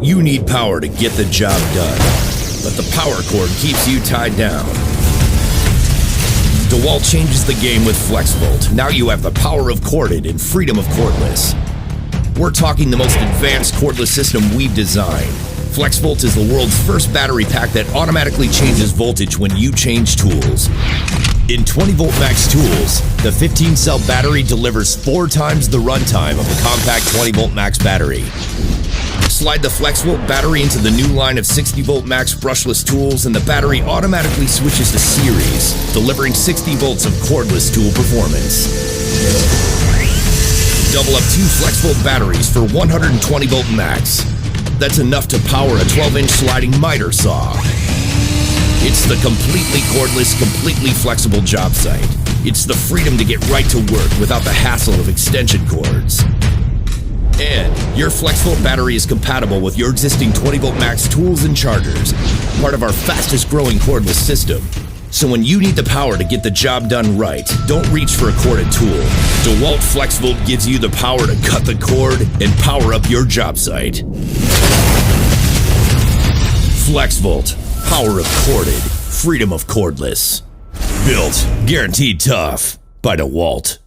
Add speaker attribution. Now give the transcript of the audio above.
Speaker 1: You need power to get the job done, but the power cord keeps you tied down. DEWALT changes the game with FlexVolt. Now you have the power of corded and freedom of cordless. We're talking the most advanced cordless system we've designed. FlexVolt is the world's first battery pack that automatically changes voltage when you change tools. In 20V max tools, the 15-cell battery delivers 4 times the runtime of the compact 20V max battery. Slide the FlexVolt battery into the new line of 60V max brushless tools and the battery automatically switches to series, delivering 60 volts of cordless tool performance. Double up 2 FlexVolt batteries for 120V max. That's enough to power a 12-inch sliding miter saw. It's the completely cordless, completely flexible job site. It's the freedom to get right to work without the hassle of extension cords. And your FlexVolt battery is compatible with your existing 20V max tools and chargers, part of our fastest growing cordless system. So when you need the power to get the job done right, don't reach for a corded tool. DEWALT FlexVolt gives you the power to cut the cord and power up your job site. FlexVolt, power of corded, freedom of cordless. Built, guaranteed tough by DEWALT.